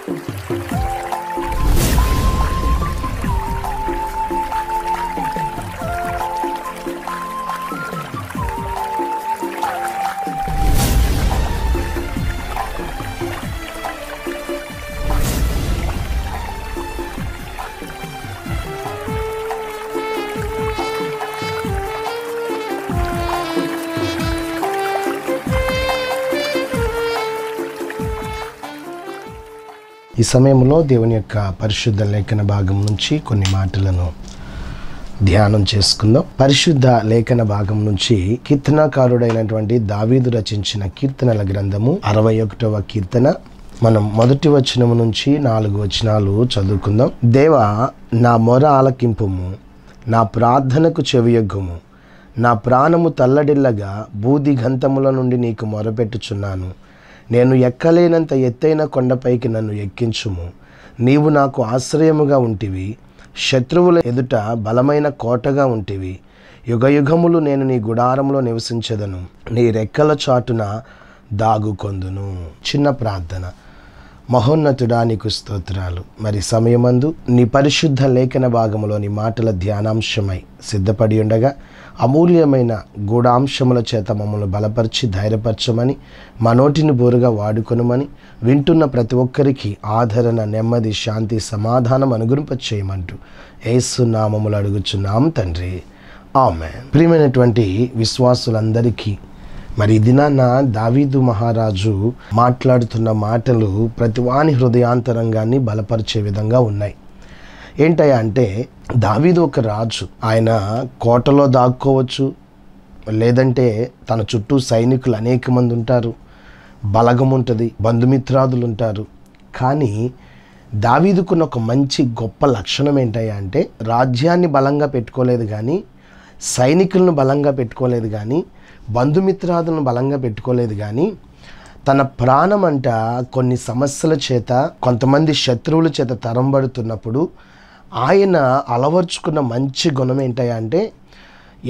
ఈ సమయంలో దేవుని యొక్క పరిశుద్ధ లేఖన భాగం నుంచి కొన్ని మాటలను ధ్యానం చేసుకుందాం. పరిశుద్ధ లేఖన భాగం నుంచి కీర్తనాకారుడైనటువంటి దావీదు రచించిన కీర్తనల గ్రంథము 61వ కీర్తన. మనం మొదటి వచనము నుంచి 4 వచనాలు చదువుకుందాం. దేవా, నా మొర ఆలకింపుము, నా ప్రార్థనకు చెవియొగ్గుము. నా ప్రాణము తల్లడిల్లగా బూది గంతముల నుండి నీకు మొరపెట్టుచున్నాను. నేను ఎక్కలేనంత ఎత్తైన కొండపైకి నన్ను ఎక్కించుము. నీవు నాకు ఆశ్రయముగా ఉంటివి, శత్రువుల ఎదుట బలమైన కోటగా ఉంటివి. యుగయుగములు నేను నీ గుడారంలో నివసించెదను, నీ రెక్కల చాటున దాగుకొందును. చిన్న ప్రార్థన. మహోన్నతుడా, నీకు స్తోత్రాలు. మరి సమయమందు నీ పరిశుద్ధ లేఖన భాగములోని మాటల ధ్యానాంశమై సిద్ధపడి ఉండగా అమూల్యమైన గూఢాంశముల చేత మమ్మల్ని బలపరిచి ధైర్యపరచమని, మా నోటిని బోరుగా వాడుకొనుమని, వింటున్న ప్రతి ఒక్కరికి ఆదరణ, నెమ్మది, శాంతి, సమాధానం అనుగ్రహింపచేయమంటూ యేసు నామములో అడుగుచున్నాం తండ్రి, ఆమేన్. ప్రియమైనటువంటి విశ్వాసులందరికీ మరి దినాన దావీదు మహారాజు మాట్లాడుతున్న మాటలు ప్రతివాని హృదయాంతరంగాన్ని బలపరిచే విధంగా ఉన్నాయి. ఏంటయ్యా అంటే, దావీదు ఒక రాజు. ఆయన కోటలో దాక్కోవచ్చు, లేదంటే తన చుట్టూ సైనికులు అనేక మంది ఉంటారు, బలగం ఉంటుంది, బంధుమిత్రాదులు ఉంటారు. కానీ దావీదుకున్న ఒక మంచి గొప్ప లక్షణం ఏంటయ్యా అంటే, రాజ్యాన్ని బలంగా పెట్టుకోలేదు కానీ, సైనికులను బలంగా పెట్టుకోలేదు కానీ, బంధుమిత్రాదులను బలంగా పెట్టుకోలేదు కానీ, తన ప్రాణం అంట కొన్ని సమస్యల చేత, కొంతమంది శత్రువుల చేత తరంబడుతున్నప్పుడు ఆయన అలవర్చుకున్న మంచి గుణం ఏంటయ్యా అంటే,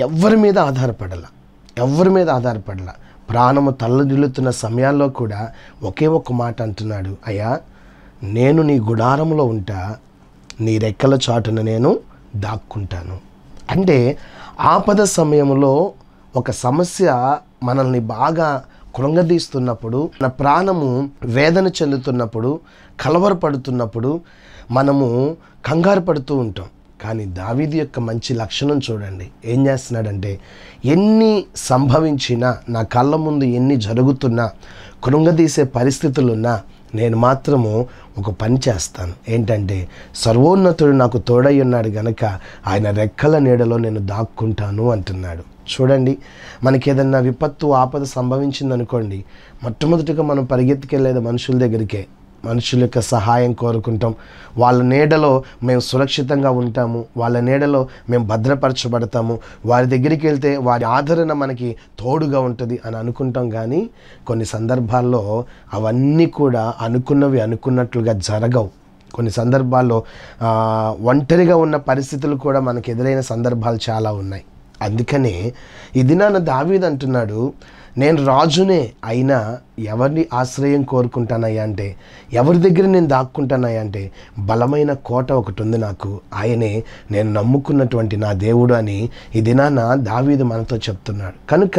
ఎవరి మీద ఆధారపడాల. ప్రాణము తల్లడిల్లుతున్న సమయాల్లో కూడా ఒకే ఒక్క మాట అంటున్నాడు, అయ్యా, నేను నీ గుడారంలో ఉంటా, నీ రెక్కల చాటున నేను దాక్కుంటాను. అంటే ఆపద సమయంలో ఒక సమస్య మనల్ని బాగా కృంగదీస్తున్నప్పుడు, మన ప్రాణము వేదన చెందుతున్నప్పుడు, కలవరపడుతున్నప్పుడు మనము కంగారు పడుతూ ఉంటాం. కానీ దావీదు యొక్క మంచి లక్షణం చూడండి. ఏం చేస్తున్నాడంటే, ఎన్ని సంభవించినా, నా కళ్ళ ముందు ఎన్ని జరుగుతున్నా, కృంగదీసే పరిస్థితులున్నా, నేను మాత్రము ఒక పని చేస్తాను. ఏంటంటే, సర్వోన్నతుడు నాకు తోడై ఉన్నాడు గనక ఆయన రెక్కల నీడలో నేను దాక్కుంటాను అంటున్నాడు. చూడండి, మనకి ఏదన్నా విపత్తు, ఆపద సంభవించిందనుకోండి, మొట్టమొదటిగా మనం పరిగెత్తుకెళ్ళేది మనుషుల దగ్గరికే. మనుషుల యొక్క సహాయం కోరుకుంటాం. వాళ్ళ నీడలో మేము సురక్షితంగా ఉంటాము, వాళ్ళ నీడలో మేము భద్రపరచబడతాము, వారి దగ్గరికి వెళ్తే వారి ఆదరణ మనకి తోడుగా ఉంటుంది అని అనుకుంటాం. కానీ కొన్ని సందర్భాల్లో అవన్నీ కూడా అనుకున్నవి అనుకున్నట్లుగా జరగవు. కొన్ని సందర్భాల్లో ఒంటరిగా ఉన్న పరిస్థితులు కూడా మనకు ఎదురైన సందర్భాలు చాలా ఉన్నాయి. అందుకనే ఈ దినాన దావీదు అంటున్నాడు, నేను రాజునే అయినా ఎవరిని ఆశ్రయం కోరుకుంటానయ్యా అంటే, ఎవరి దగ్గర నేను దాక్కుంటానయ్యా అంటే, బలమైన కోట ఒకటి ఉంది నాకు, ఆయనే నేను నమ్ముకున్నటువంటి నా దేవుడు అని ఈ దినాన దావీదు మనతో చెప్తున్నాడు. కనుక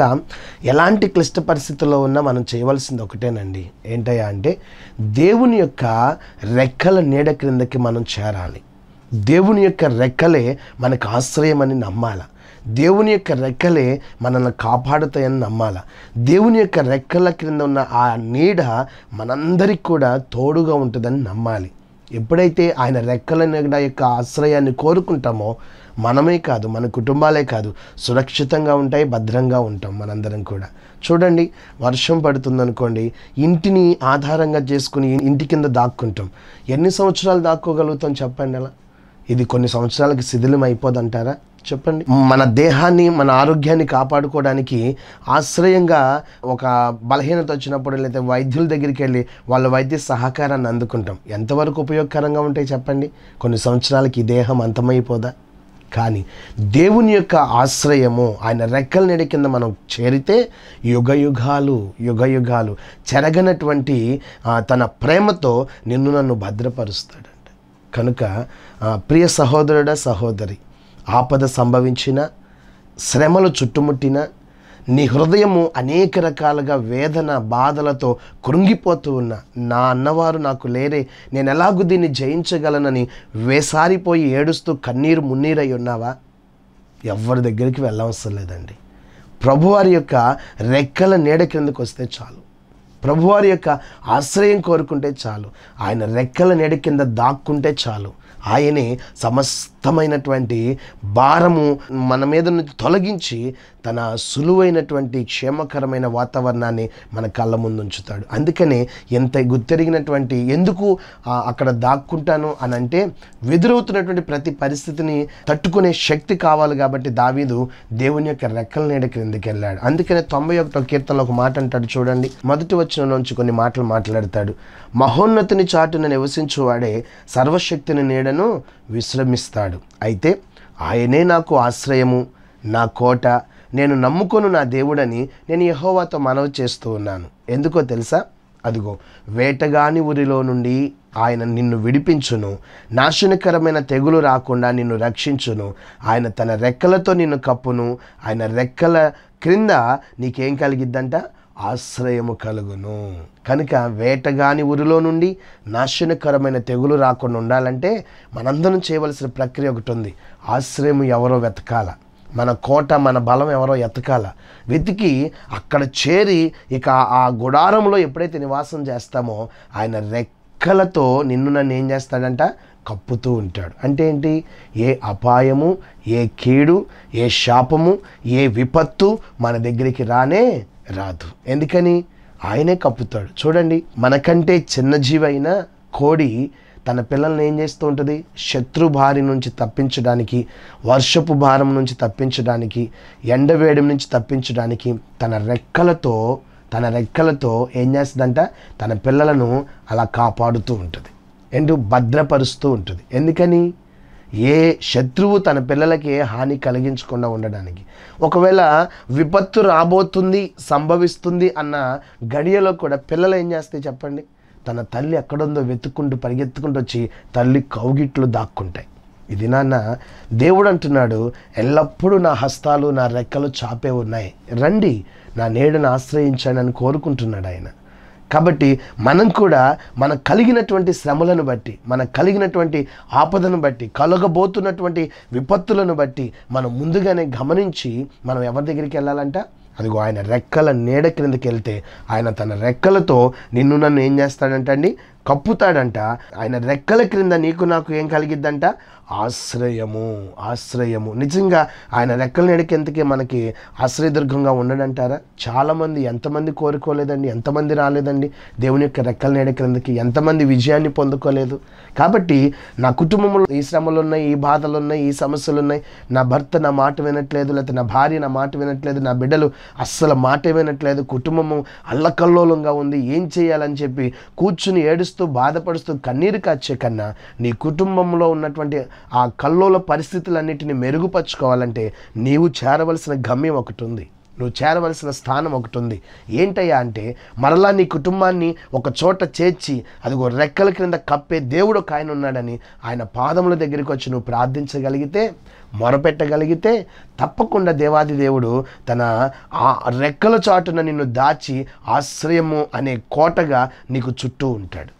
ఎలాంటి క్లిష్ట పరిస్థితుల్లో ఉన్నా మనం చేయవలసింది ఒకటేనండి. ఏంటయ్యా అంటే, దేవుని యొక్క రెక్కల నీడ క్రిందకి మనం చేరాలి. దేవుని యొక్క రెక్కలే మనకు ఆశ్రయం అని నమ్మాల. దేవుని యొక్క రెక్కలే మనల్ని కాపాడుతాయని నమ్మాల. దేవుని యొక్క రెక్కల క్రింద ఉన్న ఆ నీడ మనందరికి కూడా తోడుగా ఉంటుందని నమ్మాలి. ఎప్పుడైతే ఆయన రెక్కల నీడ యొక్క ఆశ్రయాన్ని కోరుకుంటామో, మనమే కాదు, మన కుటుంబాలే కాదు, సురక్షితంగా ఉంటాయి, భద్రంగా ఉంటాం మనందరం కూడా. చూడండి, వర్షం పడుతుందనుకోండి, ఇంటిని ఆధారంగా చేసుకుని ఇంటి కింద దాక్కుంటాం. ఎన్ని సంవత్సరాలు దాక్కోగలుగుతాం చెప్పండి? అలా ఇది కొన్ని సంవత్సరాలకి శిథిలం అయిపోదంటారా? చెప్పండి. మన దేహాన్ని, మన ఆరోగ్యాన్ని కాపాడుకోవడానికి ఆశ్రయంగా ఒక బలహీనత వచ్చినప్పుడు లేదా వైద్యుల దగ్గరికి వెళ్ళి వాళ్ళ వైద్య సహకారాన్ని అందుకుంటాం. ఎంతవరకు ఉపయోగకరంగా ఉంటాయి చెప్పండి? కొన్ని సంవత్సరాలకి ఈ దేహం అంతమైపోదా? కానీ దేవుని యొక్క ఆశ్రయము, ఆయన రెక్కల నీడ కింద మనం చేరితే యుగ యుగాలు చెరగనటువంటి తన ప్రేమతో నిన్ను నన్ను భద్రపరుస్తాడంట. కనుక ప్రియ సహోదరుడా, సహోదరి, ఆపద సంభవించిన, శ్రమలు చుట్టుముట్టిన, నీ హృదయము అనేక రకాలుగా వేదన బాధలతో కృంగిపోతూ ఉన్నా, నా అన్నవారు నాకు లేరే, నేను ఎలాగూ దీన్ని జయించగలనని వేసారిపోయి ఏడుస్తూ కన్నీరు మున్నీరై ఉన్నావా? ఎవరి దగ్గరికి వెళ్ళవసరం లేదండి. ప్రభువారి యొక్క రెక్కల నీడ క్రిందకు వస్తే చాలు, ప్రభువారి యొక్క ఆశ్రయం కోరుకుంటే చాలు, ఆయన రెక్కల నీడ కింద దాక్కుంటే చాలు, ఆయనే సమస్తమైనటువంటి భారము మన మీద నుంచి తొలగించి తన సులువైనటువంటి క్షేమకరమైన వాతావరణాన్ని మన కళ్ళ ముందు ఉంచుతాడు. అందుకనే ఎంత గుర్తెరిగినటువంటి ఎందుకు అక్కడ దాక్కుంటాను అని అంటే, వెదురవుతున్నటువంటి ప్రతి పరిస్థితిని తట్టుకునే శక్తి కావాలి కాబట్టి దావీదు దేవుని యొక్క రెక్కల నీడ క్రిందికి వెళ్ళాడు. అందుకనే 91వ కీర్తనలో ఒక మాట అంటాడు చూడండి, మొదటి వచనం నుంచి కొన్ని మాటలు మాట్లాడతాడు. మహోన్నతుని చాటున నివసించువాడే సర్వశక్తిని నీడను విశ్రమిస్తాడు. అయితే ఆయనే నాకు ఆశ్రయము, నా కోట, నేను నమ్ముకొను నా దేవుడని నేను యెహోవాతో మనవి చేస్తూ ఉన్నాను. ఎందుకో తెలుసా? అదిగో వేటగాని ఊరిలో నుండి ఆయన నిన్ను విడిపించును, నాశనకరమైన తెగులు రాకుండా నిన్ను రక్షించును, ఆయన తన రెక్కలతో నిన్ను కప్పును, ఆయన రెక్కల క్రింద నీకేం కలిగిద్దంట? ఆశ్రయము కలుగును. కనుక వేటగాని ఊరిలో నుండి నాశనకరమైన తెగులు రాకుండా ఉండాలంటే మనందరం చేయవలసిన ప్రక్రియ ఒకటి ఉంది. ఆశ్రయం ఎవరో వెతకాల, మన కోట మన బలం ఎవరో ఎతకాల. వెతికి అక్కడ చేరి ఇక ఆ గుడారంలో ఎప్పుడైతే నివాసం చేస్తామో ఆయన రెక్కలతో నిన్ను నన్ను ఏం చేస్తాడంట? కప్పుతూ ఉంటాడు. అంటే ఏంటి? ఏ అపాయము, ఏ కీడు, ఏ శాపము, ఏ విపత్తు మన దగ్గరికి రానే రాదు. ఎందుకని? ఆయనే కప్పుతాడు. చూడండి, మనకంటే చిన్న జీవైన కోడి తన పిల్లల్ని ఏం చేస్తూ ఉంటుంది? శత్రు బారి నుంచి తప్పించడానికి, వర్షపు భారం నుంచి తప్పించడానికి, ఎండవేడి నుంచి తప్పించడానికి తన రెక్కలతో ఏం చేస్తుందంట? తన పిల్లలను అలా కాపాడుతూ ఉంటుంది, భద్రపరుస్తూ ఉంటుంది. ఎందుకని? ఏ శత్రువు తన పిల్లలకి ఏ హాని కలిగించకుండా ఉండడానికి. ఒకవేళ విపత్తు రాబోతుంది, సంభవిస్తుంది అన్న గడియలో కూడా పిల్లలు ఏం చేస్తాయి చెప్పండి? తన తల్లి ఎక్కడుందో వెతుక్కుంటూ పరిగెత్తుకుంటూ వచ్చి తల్లి కౌగిట్లు దాక్కుంటాయి. ఇది నాన్న దేవుడు అంటున్నాడు, ఎల్లప్పుడూ నా హస్తాలు నా రెక్కలు చాపే ఉన్నాయి, రండి నా నీడను ఆశ్రయించండి అని కోరుకుంటున్నాడు ఆయన. కాబట్టి మనం కూడా మనకు కలిగినటువంటి శ్రమలను బట్టి, మనకు కలిగినటువంటి ఆపదను బట్టి, కలగబోతున్నటువంటి విపత్తులను బట్టి మనం ముందుగానే గమనించి మనం ఎవరి దగ్గరికి వెళ్ళాలంట? అదిగో ఆయన రెక్కల నీడ క్రిందకి వెళ్తే ఆయన తన రెక్కలతో నిన్ను నన్ను ఏం చేస్తాడంటండి? కప్పుతాడంట. ఆయన రెక్కల క్రింద నీకు నాకు ఏం కలిగిద్దంట? ఆశ్రయము. నిజంగా ఆయన రెక్కల నీడకెందుకే మనకి ఆశ్రయదుర్గంగా ఉండడంటారా? చాలామంది, ఎంతమంది కోరుకోలేదండి, ఎంతమంది రాలేదండి దేవుని యొక్క రెక్కల నీడ క్రిందకి, ఎంతమంది విజయాన్ని పొందుకోలేదు. కాబట్టి నా కుటుంబంలో ఈ శ్రమలు ఉన్నాయి, ఈ బాధలు ఉన్నాయి, ఈ సమస్యలు ఉన్నాయి, నా భర్త నా మాట వినట్లేదు, లేకపోతే నా భార్య నా మాట వినట్లేదు, నా బిడ్డలు అస్సలు మాట వినట్లేదు, కుటుంబము అల్లకల్లోలంగా ఉంది, ఏం చేయాలని చెప్పి కూర్చుని ఏడుస్తూ బాధపడుస్తూ కన్నీరు కాచే కన్నా నీ కుటుంబంలో ఉన్నటువంటి ఆ కల్లోల పరిస్థితులన్నిటిని మెరుగుపరుచుకోవాలంటే నీవు చేరవలసిన గమ్యం ఒకటి ఉంది, నువ్వు చేరవలసిన స్థానం ఒకటి ఉంది. ఏంటయ్యా అంటే, మరలా నీ కుటుంబాన్ని ఒక చోట చేర్చి అదిగో రెక్కల క్రింద కప్పే దేవుడు ఒక ఆయన ఉన్నాడని ఆయన పాదముల దగ్గరికి వచ్చి నువ్వు ప్రార్థించగలిగితే, మొరపెట్టగలిగితే తప్పకుండా దేవాది దేవుడు తన ఆ రెక్కల చాటున నిన్ను దాచి ఆశ్రయము అనే కోటగా నీకు చుట్టూ ఉంటాడు.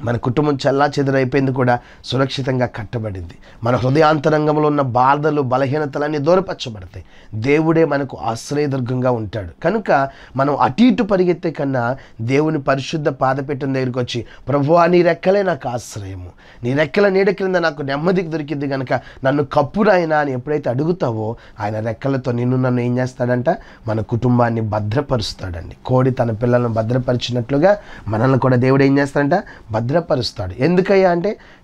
మన కుటుంబం చల్లా చెదురైపోయింది కూడా సురక్షితంగా కట్టబడింది. మన హృదయాంతరంగంలో ఉన్న బాధలు బలహీనతలన్నీ దూరపరచబడతాయి. దేవుడే మనకు ఆశ్రయదుర్గంగా ఉంటాడు. కనుక మనం అటు ఇటు పరిగెత్తే కన్నా దేవుని పరిశుద్ధ పాదపీఠం దగ్గరికి వచ్చి, ప్రభువా నీ రెక్కలే నాకు ఆశ్రయము, నీ రెక్కల నీడ క్రింద నాకు నెమ్మదికి దొరికింది కనుక నన్ను కప్పురాయినా అని ఎప్పుడైతే అడుగుతావో ఆయన రెక్కలతో నిన్ను నన్ను ఏం చేస్తాడంట? మన కుటుంబాన్ని భద్రపరుస్తాడండి. కోడి తన పిల్లలను భద్రపరిచినట్లుగా మనల్ని కూడా దేవుడు ఏం చేస్తాడంట? భద్రపరుస్తాడు.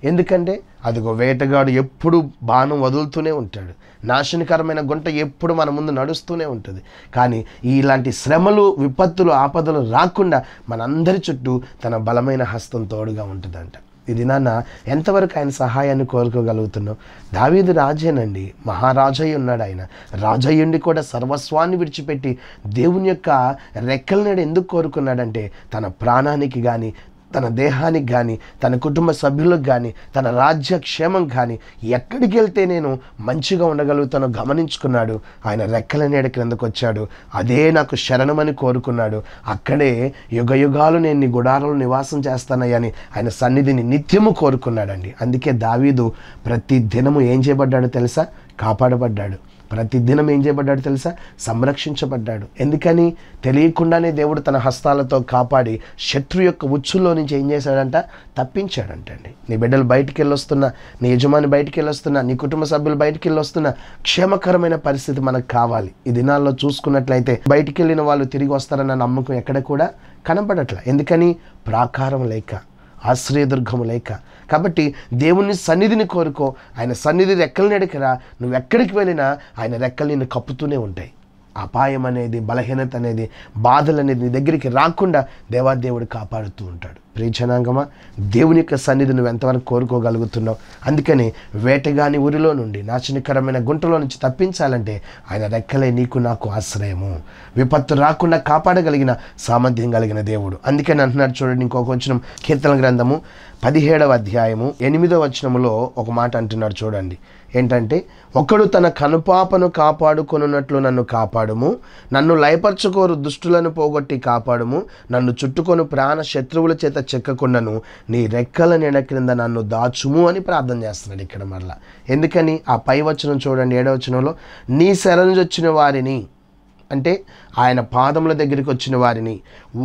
ఎందుకంటే అదిగో వేటగాడు ఎప్పుడు బాణం వదులుతూనే ఉంటాడు, నాశనకరమైన గుంట ఎప్పుడు మన ముందు నడుస్తూనే ఉంటుంది. కానీ ఇలాంటి శ్రమలు, విపత్తులు, ఆపదలు రాకుండా మనందరి చుట్టూ తన బలమైన హస్తం తోడుగా ఉంటుందంట. ఇది నాన్న ఎంతవరకు ఆయన సహాయాన్ని కోరుకోగలుగుతున్నావు? దావీదు రాజేనండి, మహారాజయ్య ఉన్నాడు. ఆయన రాజయ్యుండి కూడా సర్వస్వాన్ని విడిచిపెట్టి దేవుని యొక్క రెక్కల నీడ ఎందుకు కోరుకున్నాడంటే తన ప్రాణానికి కానీ, తన దేహానికి కానీ, తన కుటుంబ సభ్యులకు కానీ, తన రాజ్య క్షేమం కానీ, ఎక్కడికి వెళ్తే నేను మంచిగా ఉండగలుగుతానో గమనించుకున్నాడు. ఆయన రెక్కల నీడ క్రిందకు వచ్చాడు. అదే నాకు శరణమని కోరుకున్నాడు. అక్కడే యుగయుగాలు నేను నీ గుడారంలో నివాసం చేస్తానయ్యని ఆయన సన్నిధిని నిత్యము కోరుకున్నాడండి. అందుకే దావీదు ప్రతి దినము ఏం చేయబడ్డాడో తెలుసా? కాపాడబడ్డాడు. ప్రతిదినం ఏం చేయబడ్డాడు తెలుసా? సంరక్షించబడ్డాడు. ఎందుకని? తెలియకుండానే దేవుడు తన హస్తాలతో కాపాడి శత్రు యొక్క ఉచ్చుల్లో నుంచి ఏం చేశాడంట? తప్పించాడంటండి. నీ బిడ్డలు బయటికి వెళ్ళొస్తున్నా, నీ యజమాని బయటికి వెళ్ళొస్తున్నా, నీ కుటుంబ సభ్యులు బయటికి వెళ్ళొస్తున్నా, క్షేమకరమైన పరిస్థితి మనకు కావాలి. ఈ దినాల్లో చూసుకున్నట్లయితే బయటికి వెళ్ళిన వాళ్ళు తిరిగి వస్తారన్న నమ్మకం ఎక్కడ కూడా కనపడట్ల. ఎందుకని? ప్రాకారం లేక, ఆశ్రయదుర్గము లేక. కాబట్టి దేవుని సన్నిధిని కోరుకో. ఆయన సన్నిధి రెక్కల నీడకిరా. నువ్వు ఎక్కడికి వెళ్ళినా ఆయన రెక్కలు నిన్ను కప్పుతూనే ఉంటాయి. అపాయం అనేది, బలహీనత అనేది, బాధలు అనేది నీ దగ్గరికి రాకుండా దేవాదేవుడు కాపాడుతూ ఉంటాడు. ప్రియజనాంగమా, దేవుని యొక్క సన్నిధి నువ్వు ఎంతవరకు కోరుకోగలుగుతున్నావు? అందుకని వేటగాని ఊరిలో నుండి, నాశనకరమైన గుంటలో నుంచి తప్పించాలంటే ఆయన రెక్కలే నీకు నాకు ఆశ్రయము. విపత్తు రాకుండా కాపాడగలిగిన సామర్థ్యం కలిగిన దేవుడు. అందుకని అంటున్నాడు చూడండి, ఇంకొక వచనం, కీర్తన గ్రంథము 17వ అధ్యాయము 8వ వచనములో ఒక మాట అంటున్నాడు చూడండి. ఏంటంటే, ఒకడు తన కనుపాపను కాపాడుకొనున్నట్లు నన్ను కాపాడుము, నన్ను లయపరచుకోరు దుష్టులను పోగొట్టి కాపాడుము, నన్ను చుట్టుకొని ప్రాణ శత్రువుల చేత చెక్కకుండాను నీ రెక్కల నీడ క్రింద నన్ను దాచుము అని ప్రార్థన చేస్తున్నాడు ఇక్కడ మరలా. ఎందుకని? ఆ పై వచనం చూడండి, 7వ వచనంలో, నీ శరణొచ్చిన వారిని, అంటే ఆయన పాదముల దగ్గరికి వచ్చిన వారిని,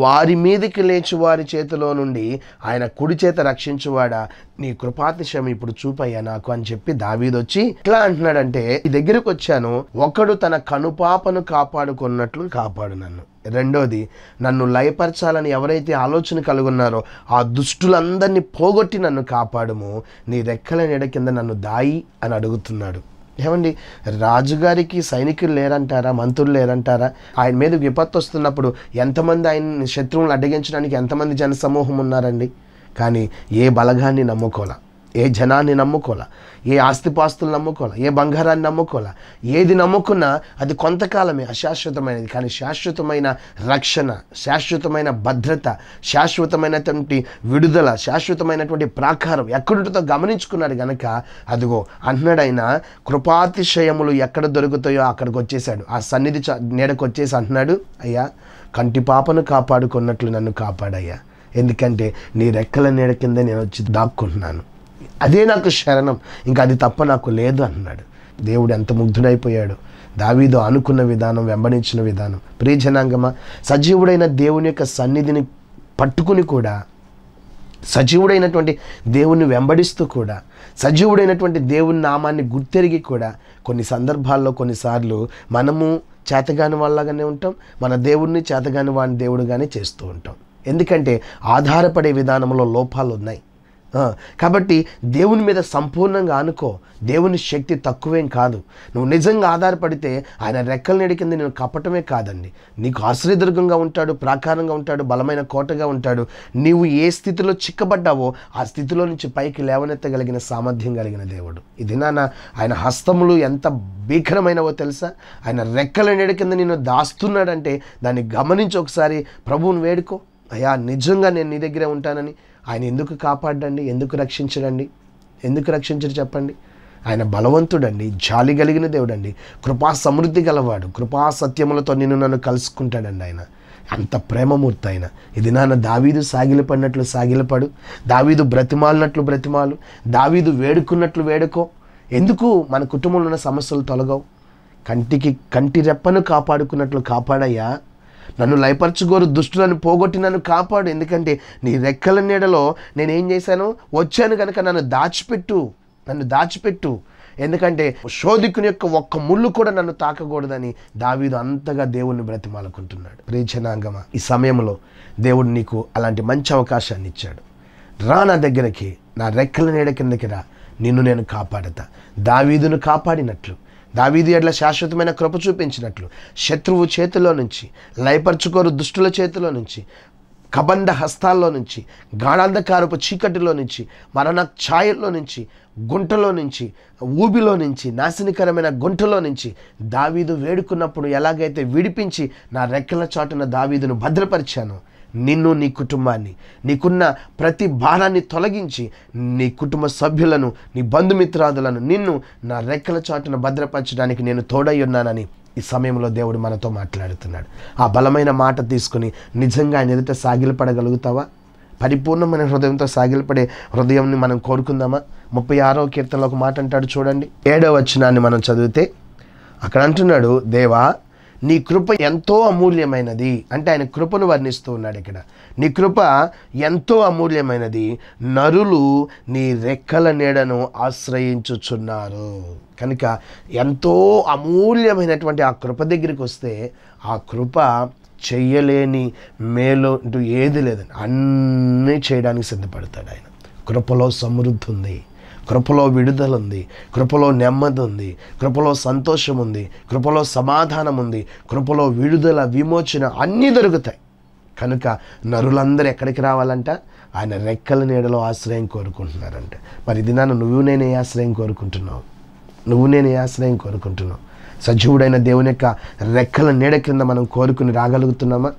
వారి మీదకి లేచి వారి చేతిలో నుండి ఆయన కుడి చేత రక్షించువాడా, నీ కృపాతిశయం ఇప్పుడు చూపయ్యా నాకు అని చెప్పి దావీదు వచ్చి ఇట్లా అంటున్నాడంటే, ఈ దగ్గరికి వచ్చాను, ఒకడు తన కనుపాపను కాపాడుకున్నట్లు కాపాడు నన్ను. రెండోది, నన్ను లయపరచాలని ఎవరైతే ఆలోచన కలుగున్నారో ఆ దుష్టులందరినీ పోగొట్టి నన్ను కాపాడుము, నీ రెక్కల నీడ కింద నన్ను దాయి అని అడుగుతున్నాడు. ఏమండి, రాజుగారికి సైనికులు లేరంటారా? మంత్రులు లేరంటారా? ఆయన మీద విపత్తు వస్తున్నప్పుడు ఎంతమంది ఆయన శత్రువులను అడ్డగించడానికి ఎంతమంది జన సమూహం ఉన్నారండి? కానీ ఏ బలగాన్ని నమ్ముకోలా, ఏ జనాన్ని నమ్ముకోలా, ఏ ఆస్తిపాస్తులు నమ్ముకోలా, ఏ బంగారాన్ని నమ్ముకోలా. ఏది నమ్ముకున్నా అది కొంతకాలమే, అశాశ్వతమైనది. కానీ శాశ్వతమైన రక్షణ, శాశ్వతమైన భద్రత, శాశ్వతమైనటువంటి విడుదల, శాశ్వతమైనటువంటి ప్రాకారం ఎక్కడుంటుందో గమనించుకున్నాడు గనక అదిగో అంటున్నాడు ఆయన, కృపాతిశయములు ఎక్కడ దొరుకుతాయో అక్కడికి వచ్చేసాడు. ఆ సన్నిధి నీడకు వచ్చేసి అంటున్నాడు, అయ్యా కంటి పాపను కాపాడుకున్నట్లు నన్ను కాపాడయ్యా, ఎందుకంటే నీ రెక్కల నీడ కింద నేను వచ్చి దాక్కుంటున్నాను, అదే నాకు శరణం, ఇంకా అది తప్ప నాకు లేదు అన్నాడు. దేవుడు ఎంత ముగ్ధుడైపోయాడు. దావీదు అనుకున్న విధానం, వెంబడించిన విధానం. ప్రియజనాంగమా, సజీవుడైన దేవుని యొక్క సన్నిధిని పట్టుకుని కూడా, సజీవుడైనటువంటి దేవుణ్ణి వెంబడిస్తూ కూడా, సజీవుడైనటువంటి దేవుని నామాన్ని గుర్తెరిగి కూడా కొన్ని సందర్భాల్లో కొన్నిసార్లు మనము చేతగాని వాళ్ళగానే ఉంటాం, మన దేవుడిని చేతగాని వాని దేవుడుగానే చేస్తూ ఉంటాం. ఎందుకంటే ఆధారపడే విధానంలో లోపాలు ఉన్నాయి. కాబట్టి దేవుని మీద సంపూర్ణంగా అనుకో. దేవుని శక్తి తక్కువేం కాదు. నువ్వు నిజంగా ఆధారపడితే ఆయన రెక్కల నీడ కింద నేను కప్పటమే కాదండి, నీకు ఆశ్రయదుర్గంగా ఉంటాడు, ప్రాకారంగా ఉంటాడు, బలమైన కోటగా ఉంటాడు. నీవు ఏ స్థితిలో చిక్కబడ్డావో ఆ స్థితిలో నుంచి పైకి లేవనెత్తగలిగిన సామర్థ్యం కలిగిన దేవుడు. ఇది ఆయన హస్తములు ఎంత భీకరమైనవో తెలుసా? ఆయన రెక్కల నీడ కింద నిన్ను దాస్తున్నాడంటే దాన్ని గమనించి ఒకసారి ప్రభువుని వేడుకో. అయ్యా నిజంగా నేను నీ దగ్గరే ఉంటానని. ఆయన ఎందుకు కాపాడండి? ఎందుకు రక్షించడండి? ఎందుకు రక్షించడు చెప్పండి? ఆయన బలవంతుడండి, జాలి కలిగిన దేవుడండి, కృపా సమృద్ధి గలవాడు, కృపా సత్యములతో నిన్ను నన్ను కలుసుకుంటాడండి. ఆయన అంత ప్రేమమూర్తి. ఆయన ఇది దావీదు సాగిలపడినట్లు సాగిలపడు, దావీదు బ్రతిమాలినట్లు బ్రతిమాలు, దావీదు వేడుకున్నట్లు వేడుకో. ఎందుకు మన కుటుంబంలో ఉన్న సమస్యలు తొలగవు? కంటి రెప్పను కాపాడుకున్నట్లు కాపాడయ్యా, నన్ను లయపరచుకోరు దుష్టులను పోగొట్టి నన్ను కాపాడు, ఎందుకంటే నీ రెక్కల నీడలో నేనేం చేశాను? వచ్చాను కనుక నన్ను దాచిపెట్టు, ఎందుకంటే శోధికుని యొక్క ఒక్క ముళ్ళు కూడా నన్ను తాకకూడదని దావీదు అంతగా దేవుణ్ణి బ్రతిమాలుకుంటున్నాడు. ప్రియజనాంగమా, ఈ సమయంలో దేవుడు నీకు అలాంటి మంచి అవకాశాన్ని ఇచ్చాడు. రా నా దగ్గరికి, నా రెక్కల నీడ కిందకి రా, నిన్ను నేను కాపాడతా. దావీదును కాపాడినట్లు, దావీదు ఎడ్ల శాశ్వతమైన కృప చూపించినట్లు, శత్రువు చేతిలో నుంచి, లయపరచుకోరు దుష్టుల చేతిలో నుంచి కబండ హస్తాల్లో నుంచి, గాఢాంధకారపు చీకటిలో నుంచి, మరణ ఛాయల్లో నుంచి, గుంటలో నుంచి, ఊబిలో నుంచి, నాశనకరమైన గుంటలో నుంచి దావీదు వేడుకున్నప్పుడు ఎలాగైతే విడిపించి నా రెక్కల చాటున దావీదును భద్రపరిచాను, నిన్ను, నీ కుటుంబాన్ని, నీకున్న ప్రతి భారాన్ని తొలగించి నీ కుటుంబ సభ్యులను, నీ బంధుమిత్రాదులను నిన్ను నా రెక్కల చాటున భద్రపరచడానికి నేను తోడై ఉన్నానని ఈ సమయంలో దేవుడు మనతో మాట్లాడుతున్నాడు. ఆ బలమైన మాట తీసుకుని నిజంగా ఆయన ఎదుట సాగిలపడగలుగుతావా? పరిపూర్ణమైన హృదయంతో సాగిలపడే హృదయంని మనం కోరుకుందామా? 36వ కీర్తనలో ఒక మాట అంటాడు చూడండి, 7వ వచనాన్ని మనం చదివితే అక్కడ అంటున్నాడు, దేవా నీ కృప ఎంతో అమూల్యమైనది. అంటే ఆయన కృపను వర్ణిస్తూ ఉన్నాడు ఇక్కడ. నీ కృప ఎంతో అమూల్యమైనది, నరులు నీ రెక్కల నీడను ఆశ్రయించుచున్నారు. కనుక ఎంతో అమూల్యమైనటువంటి ఆ కృప దగ్గరికి వస్తే ఆ కృప చెయ్యలేని మేలు అంటూ ఏది లేదని అన్నీ చేయడానికి సిద్ధపడతాడు ఆయన. కృపలో సమృద్ధి ఉంది, కృపలో విడుదల ఉంది, కృపలో నెమ్మది ఉంది, కృపలో సంతోషం ఉంది, కృపలో సమాధానం ఉంది, కృపలో విడుదల, విమోచన అన్నీ దొరుకుతాయి. కనుక నరులందరూ ఎక్కడికి రావాలంట? ఆయన రెక్కల నీడలో ఆశ్రయం కోరుకుంటున్నారంట. మరి ఇది నువ్వు నేనే ఆశ్రయం కోరుకుంటున్నావు? నువ్వు నేనే ఆశ్రయం కోరుకుంటున్నావు? సజీవుడైన దేవుని యొక్క రెక్కల నీడ క్రింద మనం కోరుకుని రాగలుగుతున్నామా?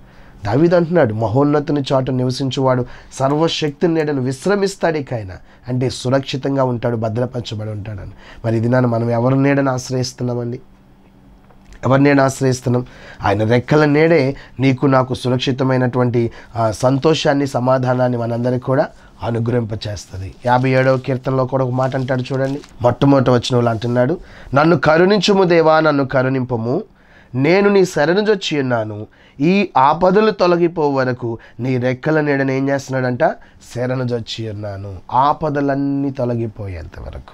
దావీదు అంటున్నాడు, మహోన్నతుని చాటు నివసించువాడు సర్వశక్తి నీడను విశ్రమిస్తాడు. ఇక ఆయన అంటే సురక్షితంగా ఉంటాడు, భద్రపరచబడి ఉంటాడని. మరి ఇది మనం ఎవరి నీడను ఆశ్రయిస్తున్నామండి? ఎవరి నీడను ఆశ్రయిస్తున్నాం? ఆయన రెక్కల నీడే నీకు నాకు సురక్షితమైనటువంటి సంతోషాన్ని, సమాధానాన్ని మనందరికీ కూడా అనుగ్రహింపచేస్తుంది. 57వ కీర్తనలో కూడా ఒక మాట అంటాడు చూడండి, మొట్టమొదటి వచనంలో అంటున్నాడు, నన్ను కరుణించుము దేవా, నన్ను కరుణింపము, నేను నీ శరణుజొచ్చి ఉన్నాను, ఈ ఆపదలు తొలగిపో వరకు నీ రెక్కల నీడను ఏం చేస్తున్నాడంట? శరణుజొచ్చి ఉన్నాను. ఆపదలన్నీ తొలగిపోయేంత వరకు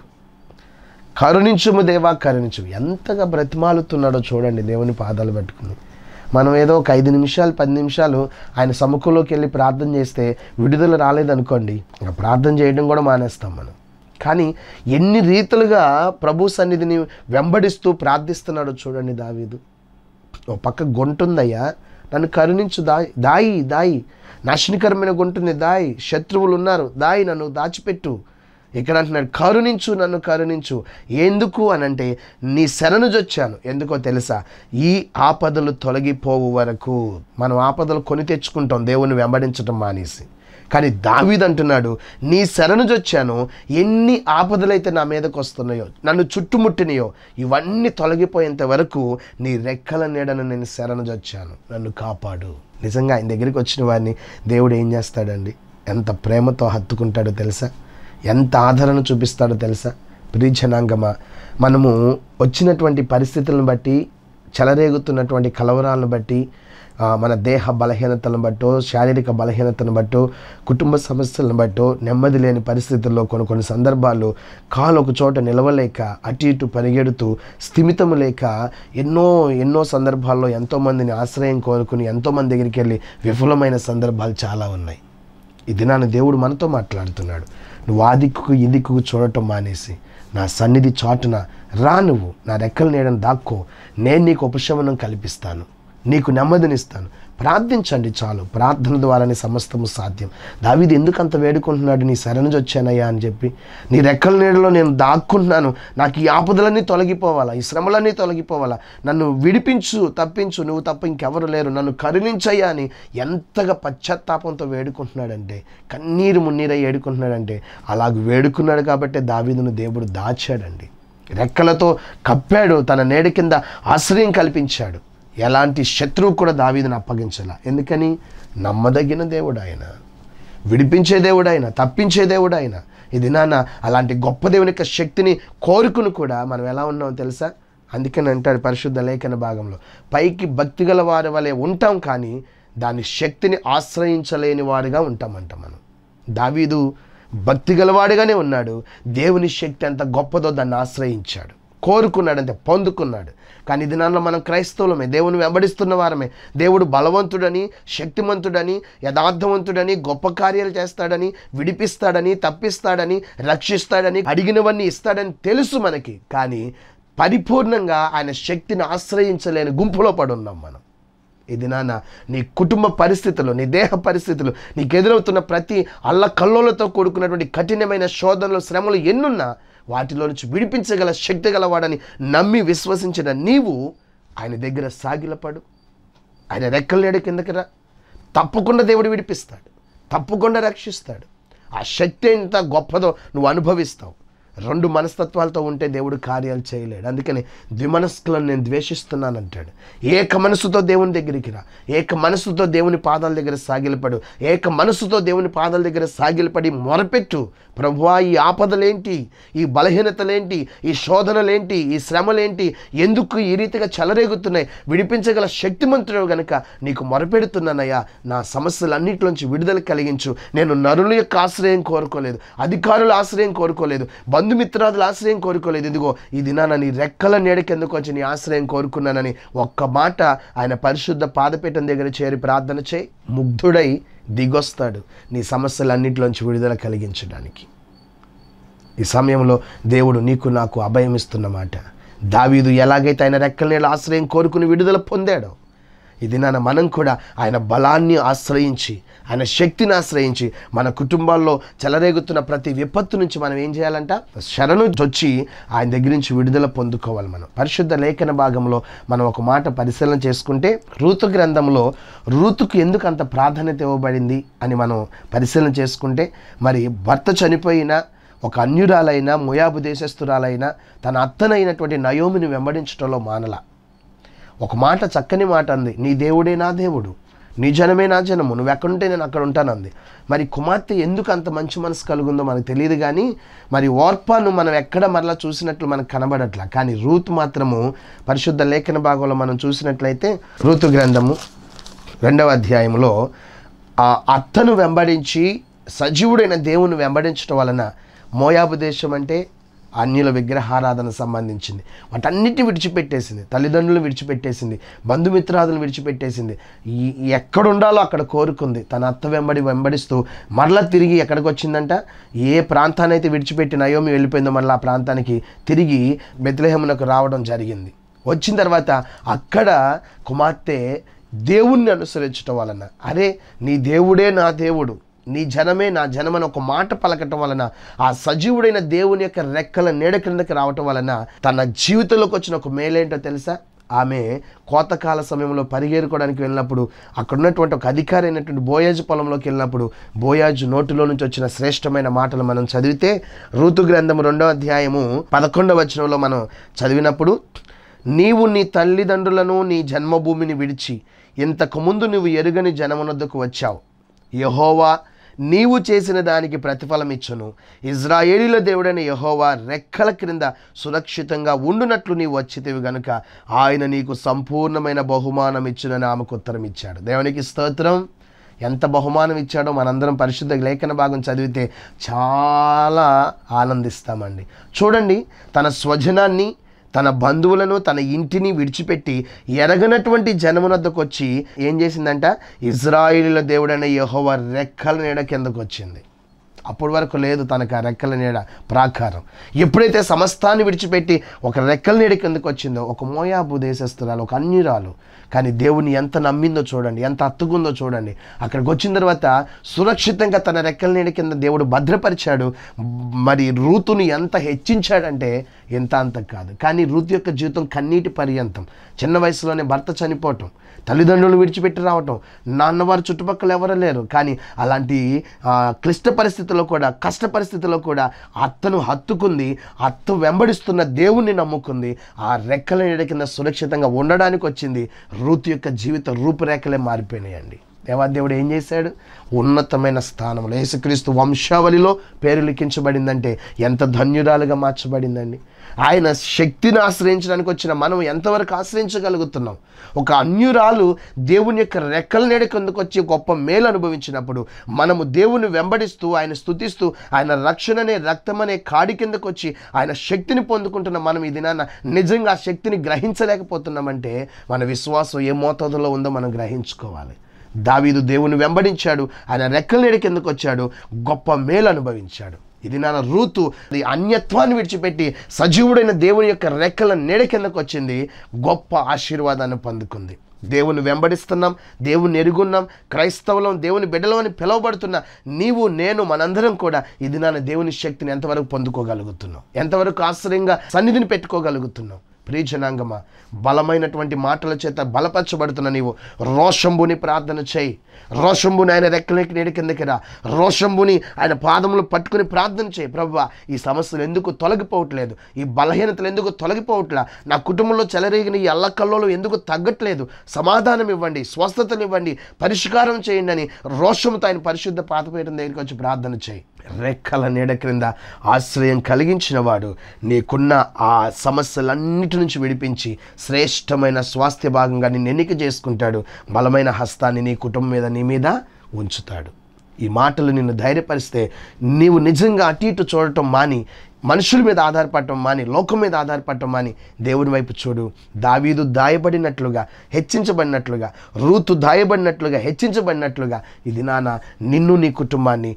కరుణించుము దేవా, కరుణించు. ఎంతగా బ్రతిమాలుతున్నాడో చూడండి దేవుని పాదాలు పట్టుకుని. మనం ఏదో ఒక 5 నిమిషాలు 10 నిమిషాలు ఆయన సముఖంలోకి వెళ్ళి ప్రార్థన చేస్తే విడుదల రాలేదనుకోండి, ఇంకా ప్రార్థన చేయడం కూడా మానేస్తాం మనం. కానీ ఎన్ని రీతులుగా ప్రభు సన్నిధిని వెంబడిస్తూ ప్రార్థిస్తున్నాడో చూడండి దావీదు. ఓ పక్క గొంటుందయ్యా, నన్ను కరుణించు, దాయి దాయి, నాశనకరమైన గొంటుంది, దాయి, శత్రువులు ఉన్నారు, దాయి, నన్ను దాచిపెట్టు. ఇక్కడ అంటున్నాడు, కరుణించు, నన్ను కరుణించు. ఎందుకు అనంటే నీ శరణుజొచ్చాను. ఎందుకో తెలుసా? ఈ ఆపదలు తొలగిపోవు వరకు. మనం ఆపదలు కొని తెచ్చుకుంటాం దేవుని వెంబడించడం మానేసి. కానీ దావీదు అంటున్నాడు, నీ శరణుజొచ్చాను, ఎన్ని ఆపదలైతే నా మీదకి వస్తున్నాయో, నన్ను చుట్టుముట్టినయో, ఇవన్నీ తొలగిపోయేంత వరకు నీ రెక్కల నీడను నేను శరణుజొచ్చాను, నన్ను కాపాడు. నిజంగా ఆయన దగ్గరికి వచ్చిన వారిని దేవుడు ఏం చేస్తాడండి? ఎంత ప్రేమతో హత్తుకుంటాడో తెలుసా? ఎంత ఆదరణ చూపిస్తాడో తెలుసా? ప్రియ జనాంగమా, మనము వచ్చినటువంటి పరిస్థితులను బట్టి, చెలరేగుతున్నటువంటి కలవరాలను బట్టి, మన దేహ బలహీనతలను బట్టో, శారీరక బలహీనతను బట్టో, కుటుంబ సమస్యలను బట్టో, నెమ్మది లేని పరిస్థితుల్లో కొన్ని సందర్భాల్లో కాలు ఒక చోట నిలవలేక అటు ఇటు పరిగెడుతూ స్థిమితము లేక ఎన్నో సందర్భాల్లో ఎంతోమందిని ఆశ్రయం కోరుకుని ఎంతోమంది దగ్గరికి వెళ్ళి విఫలమైన సందర్భాలు చాలా ఉన్నాయి. ఈ దినాన దేవుడు మనతో మాట్లాడుతున్నాడు. నువ్వు ఆ దిక్కుకు ఈ దిక్కుకు చూడటం మానేసి నా సన్నిధి చాటున రా, నువ్వు నా రెక్కల నీడను దాక్కో, నేను నీకు ఉపశమనం కల్పిస్తాను, నీకు నెమ్మదినిస్తాను. ప్రార్థించండి చాలు. ప్రార్థన ద్వారానే సమస్తము సాధ్యం. దావీదు ఎందుకు అంత వేడుకుంటున్నాడు? నీ శరణుజొచ్చానయ్యా అని చెప్పి, నీ రెక్కల నీడలో నేను దాక్కుంటున్నాను, నాకు ఈ ఆపదలన్నీ తొలగిపోవాలా, ఈ శ్రమలన్నీ తొలగిపోవాలా, నన్ను విడిపించు, తప్పించు, నువ్వు తప్ప ఇంకెవరు లేరు, నన్ను కరుణించయ్యా అని ఎంతగా పశ్చాత్తాపంతో వేడుకుంటున్నాడంటే, కన్నీరు మున్నీరై వేడుకుంటున్నాడంటే, అలాగ వేడుకున్నాడు కాబట్టి దావీదును దేవుడు దాచాడండి, రెక్కలతో కప్పాడు, తన నీడ కింద ఆశ్రయం కల్పించాడు. ఎలాంటి శత్రువు కూడా దావీదును అప్పగించాల. ఎందుకని? నమ్మదగిన దేవుడు ఆయన, విడిపించే దేవుడు ఆయన, తప్పించే దేవుడు ఆయన. ఇది అలాంటి గొప్ప దేవుని యొక్క శక్తిని కోరుకుని కూడా మనం ఎలా ఉన్నామో తెలుసా? అందుకని అంటాడు పరిశుద్ధ లేఖన భాగంలో, పైకి భక్తి గల వారి వలె ఉంటాం కానీ దాని శక్తిని ఆశ్రయించలేని వారిగా ఉంటామంట మనం. దావీదు భక్తి గలవాడిగానే ఉన్నాడు, దేవుని శక్తి ఎంత గొప్పదో దాన్ని ఆశ్రయించాడు, కోరుకున్నాడు, అంతే పొందుకున్నాడు. కానీ దినాల్లో మనం క్రైస్తవులమే, దేవుని వెంబడిస్తున్న వారమే, దేవుడు బలవంతుడని, శక్తిమంతుడని, యథార్థవంతుడని, గొప్ప కార్యాలు చేస్తాడని, విడిపిస్తాడని, తప్పిస్తాడని, రక్షిస్తాడని, అడిగినవన్నీ ఇస్తాడని తెలుసు మనకి. కానీ పరిపూర్ణంగా ఆయన శక్తిని ఆశ్రయించలేని గుంపులో పడున్నాం మనం. ఇది నీ కుటుంబ పరిస్థితులు, నీ దేహ పరిస్థితులు, నీకు ఎదురవుతున్న ప్రతి అల్లకల్లోలతో కూడుకున్నటువంటి కఠినమైన శోధనలు, శ్రమలు ఎన్నున్నా వాటిలో నుంచి విడిపించగల శక్తి గలవాడని నమ్మి విశ్వసించిన నీవు ఆయన దగ్గర సాగిలపడు. ఆయన రెక్కల నీడ కిందకి రా. తప్పకుండా దేవుడు విడిపిస్తాడు, తప్పకుండా రక్షిస్తాడు. ఆ శక్తి ఎంత గొప్పదో నువ్వు అనుభవిస్తావు. రెండు మనస్తత్వాలతో ఉంటే దేవుడు కార్యాలు చేయలేడు. అందుకని ద్విమనస్కులను నేను ద్వేషిస్తున్నానంటాడు. ఏక మనసుతో దేవుని దగ్గరికి రా. ఏక మనసుతో దేవుని పాదాల దగ్గర సాగిలపడు. ఏక మనసుతో దేవుని పాదాల దగ్గర సాగిలపడి మొరపెట్టు. ప్రభువా, ఈ ఆపదలేంటి, ఈ బలహీనతలేంటి, ఈ శోధనలేంటి, ఈ శ్రమలేంటి, ఎందుకు ఈ రీతిగా చెలరేగుతున్నాయి? విడిపించగల శక్తిమంతుడు గనుక నీకు మొరపెడుతున్నానయ్యా. నా సమస్యలన్నింటిలోంచి విడుదల కలిగించు. నేను నరుల యొక్క ఆశ్రయం కోరుకోలేదు, అధికారుల ఆశ్రయం కోరుకోలేదు, బంధుమిత్రాదుల ఆశ్రయం కోరుకోలేదు. ఇదిగో ఈ దినాన నీ రెక్కల నీడ కిందకు వచ్చి నీ ఆశ్రయం కోరుకున్నానని ఒక్క మాట ఆయన పరిశుద్ధ పాదపీఠం దగ్గర చేరి ప్రార్థన చేయి. ముగ్ధుడై దిగొస్తాడు నీ సమస్యలన్నింటిలోంచి విడుదల కలిగించడానికి. ఈ సమయంలో దేవుడు నీకు నాకు అభయం ఇస్తున్నమాట. దావీదు ఎలాగైతే ఆయన రెక్కల నీడ ఆశ్రయం కోరుకుని విడుదల పొందాడో, ఇది మనం కూడా ఆయన బలాన్ని ఆశ్రయించి, ఆయన శక్తిని ఆశ్రయించి, మన కుటుంబాల్లో చెలరేగుతున్న ప్రతి విపత్తు నుంచి మనం ఏం చేయాలంట? శరణు వచ్చి ఆయన దగ్గర నుంచి విడుదల పొందుకోవాలి. మనం పరిశుద్ధ లేఖన భాగంలో మనం ఒక మాట పరిశీలన చేసుకుంటే, రూతు గ్రంథంలో రూతుకు ఎందుకు అంత ప్రాధాన్యత ఇవ్వబడింది అని మనం పరిశీలన చేసుకుంటే, మరి భర్త చనిపోయిన ఒక అన్యురాలైన మోయాబు దేశస్థురాలైన తన అత్తనైనటువంటి నయోమిని వెంబడించడంలో మానల. ఒక మాట, చక్కని మాట అంది, నీ దేవుడే నా దేవుడు, నీ జనమే నా జనము, నువ్వు ఎక్కడుంటే నేను అక్కడ ఉంటానంది. మరి కుమార్తె ఎందుకు అంత మంచి మనసు కలుగుందో మనకు తెలియదు. కానీ మరి ఓర్పాను మనం ఎక్కడ మరలా చూసినట్లు మనకు కనబడట్లా. కానీ రూతు మాత్రము పరిశుద్ధ లేఖన భాగంలో మనం చూసినట్లయితే, రూతు గ్రంథము 2వ అధ్యాయంలో ఆ అత్తను వెంబడించి సజీవుడైన దేవుని వెంబడించడం వలన మోయాబు దేశం అంటే అన్యుల విగ్రహారాధన సంబంధించింది, వాటన్నిటిని విడిచిపెట్టేసింది. తల్లిదండ్రులు విడిచిపెట్టేసింది, బంధుమిత్రాదులు విడిచిపెట్టేసింది. ఎక్కడుండాలో అక్కడ కోరుకుంది. తన అత్త వెంబడిస్తూ మరలా తిరిగి ఎక్కడికి వచ్చిందంట? ఏ ప్రాంతాన్ని అయితే విడిచిపెట్టి నయోమి వెళ్ళిపోయిందో మరలా ఆ ప్రాంతానికి తిరిగి బెత్లెహేమునకు రావడం జరిగింది. వచ్చిన తర్వాత అక్కడ కుమార్తె దేవుణ్ణి అనుసరించడం వలన, అరే నీ దేవుడే నా దేవుడు, నీ జనమే నా జనమని ఒక మాట పలకటం వలన, ఆ సజీవుడైన దేవుని యొక్క రెక్కల నీడ క్రిందకి రావటం వలన తన జీవితంలోకి వచ్చిన ఒక మేలేంటో తెలుసా? ఆమె కోతకాల సమయంలో పరిగెరుకోవడానికి వెళ్ళినప్పుడు అక్కడ ఉన్నటువంటి ఒక అధికారి అయినటువంటి బోయాజు పొలంలోకి వెళ్ళినప్పుడు బోయాజు నోటిలో నుంచి వచ్చిన శ్రేష్టమైన మాటలు మనం చదివితే, రూతు గ్రంథము 2వ అధ్యాయము 11వ వచనంలో మనం చదివినప్పుడు, నీవు నీ తల్లిదండ్రులను నీ జన్మభూమిని విడిచి ఇంతకుముందు నువ్వు ఎరుగని జనమునొద్దకు వచ్చావు. యెహోవా నీవు చేసిన దానికి ప్రతిఫలం ఇచ్చును. ఇజ్రాయేలీల దేవుడైన యెహోవా రెక్కల క్రింద సురక్షితంగా ఉండునట్లు నీవు వచ్చితివి గనుక ఆయన నీకు సంపూర్ణమైన బహుమానం ఇచ్చునని ఆమెకు ఉత్తరం ఇచ్చాడు. దేవునికి స్తోత్రం. ఎంత బహుమానం ఇచ్చాడో మనందరం పరిశుద్ధ లేఖన భాగం చదివితే చాలా ఆనందిస్తామండి. చూడండి, తన స్వజనాన్ని, తన బంధువులను, తన ఇంటిని విడిచిపెట్టి ఎరగనటువంటి జనమునద్దకు వచ్చి ఏం చేసిందంట? ఇజ్రాయేలీల దేవుడైన యెహోవా రెక్కల నీడ కిందకు వచ్చింది. అప్పటి వరకు లేదు తనకు ఆ రెక్కల నీడ ప్రాకారం. ఎప్పుడైతే సమస్తాన్ని విడిచిపెట్టి ఒక రెక్కల నీడ కిందకు వచ్చిందో, ఒక మోయాబు దేశస్తురాలు, ఒక అన్యురాలు, కానీ దేవుని ఎంత నమ్మిందో చూడండి, ఎంత అత్తుకుందో చూడండి. అక్కడికి వచ్చిన తర్వాత సురక్షితంగా తన రెక్కల నీడ కింద దేవుడు భద్రపరిచాడు. మరి రూతుని ఎంత హెచ్చించాడంటే ఎంత అంత కాదు. కానీ రూతు యొక్క జీవితం కన్నీటి పర్యంతం. చిన్న వయసులోనే భర్త చనిపోవటం, తల్లిదండ్రులు విడిచిపెట్టి రావటం, నాన్నవారు చుట్టుపక్కల ఎవరు లేరు. కానీ అలాంటి క్లిష్ట పరిస్థితుల్లో కూడా, కష్ట పరిస్థితుల్లో కూడా అత్తను హత్తుకుంది, అత్త వెంబడిస్తున్న దేవుణ్ణి నమ్ముకుంది. ఆ రెక్కల నీడ కింద సురక్షితంగా ఉండడానికి వచ్చింది. రూతు యొక్క జీవిత రూపురేఖలే మారిపోయినాయండి. దేవాదేవుడు ఏం చేశాడు? ఉన్నతమైన స్థానంలో యేసుక్రీస్తు వంశావళిలో పేరు లిఖించబడిందంటే ఎంత ధన్యురాలుగా మార్చబడిందండి. ఆయన శక్తిని ఆశ్రయించడానికి వచ్చిన మనం ఎంతవరకు ఆశ్రయించగలుగుతున్నాం? ఒక అన్యురాలు దేవుని యొక్క రెక్కల నీడ కిందకు వచ్చి గొప్ప మేలు అనుభవించినప్పుడు మనము దేవుని వెంబడిస్తూ, ఆయన స్తుతిస్తూ, ఆయన రక్షణనే రక్తమనే కాడి కిందకు వచ్చి ఆయన శక్తిని పొందుకుంటున్న మనం ఈ దినాన నిజంగా ఆ శక్తిని గ్రహించలేకపోతున్నామంటే మన విశ్వాసం ఏ మోతాదులో ఉందో మనం గ్రహించుకోవాలి. దావీదు దేవుని వెంబడించాడు, ఆయన రెక్కల నీడ కిందకు వచ్చాడు, గొప్ప మేలు అనుభవించాడు. ఇది నా రూతు అన్యత్వాన్ని విడిచిపెట్టి సజీవుడైన దేవుని యొక్క రెక్కల నీడ కిందకు వచ్చింది, గొప్ప ఆశీర్వాదాన్ని పొందుకుంది. దేవుని వెంబడిస్తున్నాం, దేవుని ఎరుగున్నాం, క్రైస్తవులం, దేవుని బిడ్డలం అని పిలువబడుతున్న నీవు నేను మనందరం కూడా ఇది నాన్న దేవుని శక్తిని ఎంతవరకు పొందుకోగలుగుతున్నాం, ఎంతవరకు ఆశ్రయంగా సన్నిధిని పెట్టుకోగలుగుతున్నాం. ప్రియజనాంగమా, బలమైనటువంటి మాటల చేత బలపరచబడుతున్న నీవు రోషంబుని ప్రార్థన చేయి. రోషంబుని ఆయన రెక్కలకి నీడి కిందకి రా. రోషంబుని ఆయన పాదములు పట్టుకుని ప్రార్థన చేయి. ప్రభువా, ఈ సమస్యలు ఎందుకు తొలగిపోవట్లేదు, ఈ బలహీనతలు ఎందుకు తొలగిపోవట్లా, నా కుటుంబంలో చెలరేగిన ఈ అల్లకల్లోలు ఎందుకు తగ్గట్లేదు, సమాధానం ఇవ్వండి, స్వస్థతలు ఇవ్వండి, పరిష్కారం చేయండి అని రోషంతో ఆయన పరిశుద్ధ పాదపీఠం దగ్గరికి వచ్చి ప్రార్థన చేయి. రెక్కల నీడ క్రింద ఆశ్రయం కలిగించిన వాడు నీకున్న ఆ సమస్యలన్నిటి నుంచి విడిపించి శ్రేష్టమైన స్వాస్థ్య భాగంగా నిన్ను ఎన్నిక చేసుకుంటాడు. బలమైన హస్తాన్ని నీ కుటుంబం మీద, నీ మీద ఉంచుతాడు. ఈ మాటలు నిన్ను ధైర్యపరిస్తే నీవు నిజంగా అటు ఇటు చూడటం మాని, మనుషుల మీద ఆధారపడటం మాని, లోకం మీద ఆధారపడటం మాని దేవుని వైపు చూడు. దావీదు దాయబడినట్లుగా, హెచ్చించబడినట్లుగా, రూతు దాయబడినట్లుగా, హెచ్చించబడినట్లుగా ఇది నాన్న నిన్ను, నీ కుటుంబాన్ని,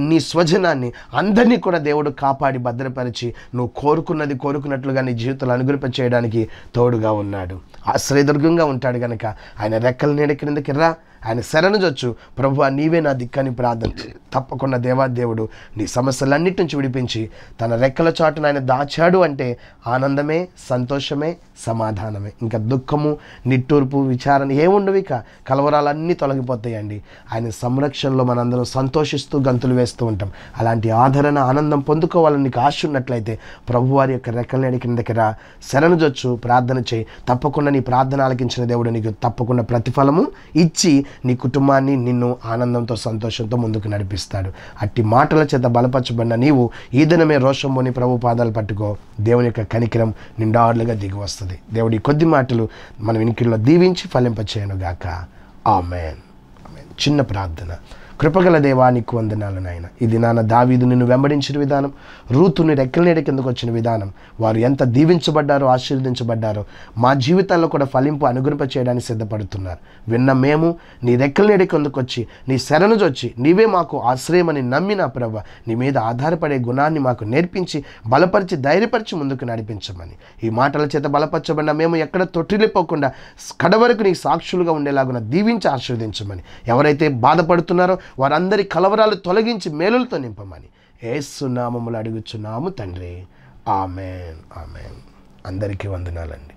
నీ స్వజనాన్ని అందరినీ కూడా దేవుడు కాపాడి భద్రపరిచి నువ్వు కోరుకున్నట్లుగా నీ జీవితంలో అనుగ్రహింప చేయడానికి తోడుగా ఉన్నాడు. ఆశ్రయదుర్గంగా ఉంటాడు కనుక ఆయన రెక్కల నీడ క్రిందకి రా, ఆయన శరణుజొచ్చు. ప్రభువా, నీవే నా దిక్కని ప్రార్థన. తప్పకుండా దేవాదేవుడు నీ సమస్యలన్నిటి నుంచి విడిపించి తన రెక్కల చాటును ఆయన దాచాడు అంటే ఆనందమే, సంతోషమే, సమాధానమే. ఇంకా దుఃఖము, నిట్టూర్పు, విచారణ ఏముండవు. ఇక కలవరాలన్నీ తొలగిపోతాయండి. ఆయన సంరక్షణలో మనందరం సంతోషిస్తూ గంతులు వేస్తూ ఉంటాం. అలాంటి ఆదరణ, ఆనందం పొందుకోవాలని నీకు ఆశ ఉన్నట్లయితే ప్రభువారి యొక్క రెక్కల నీడ కిందకి రా, శరణుజొచ్చు, ప్రార్థన చేయి. తప్పకుండా నీ ప్రార్థన ఆలకించిన దేవుడు నీకు తప్పకుండా ప్రతిఫలము ఇచ్చి నీ కుటుంబాన్ని, నిన్ను ఆనందంతో, సంతోషంతో ముందుకు నడిపిస్తాడు. అట్టి మాటల చేత బలపరచబడిన నీవు ఈ దినమే రోషంబుని ప్రభు పాదాలు పట్టుకో. దేవుని యొక్క కనికరం నిండార్లుగా దిగి వస్తుంది. దేవుడి కొద్ది మాటలు మన వినికిడిలో దీవించి ఫలింపచేయనుగాక. ఆమేన్. ఆమేన్. చిన్న ప్రార్థన. కృపగల దేవా, నీకు వందనాలు నాయన. ఇది నాన్న దావీదు నిన్ను వెంబడించిన విధానం, రూతుని రెక్కల నీడ కిందకు వచ్చిన విధానం, వారు ఎంత దీవించబడ్డారో, ఆశీర్వదించబడ్డారో మా జీవితాల్లో కూడా ఫలింపు అనుగ్రహింప చేయడానికి సిద్ధపడుతున్నారు. విన్న మేము నీ రెక్కల నీడ కిందకు వచ్చి నీ శరణుజొచ్చి నీవే మాకు ఆశ్రయమని నమ్మిన ప్రభ, నీ మీద ఆధారపడే గుణాన్ని మాకు నేర్పించి బలపరిచి ధైర్యపరిచి ముందుకు నడిపించమని, ఈ మాటల చేత బలపరచబడిన మేము ఎక్కడ తొట్టిల్లిపోకుండా కడవరకు నీ సాక్షులుగా ఉండేలాగున దీవించి ఆశీర్వదించమని, ఎవరైతే బాధపడుతున్నారో వారందరి కలవరాలు తొలగించి మేలులతో నింపమని యేసు నామములో అడుగుచున్నాము తండ్రి. ఆమేన్. ఆమేన్. అందరికీ వందనాలండి.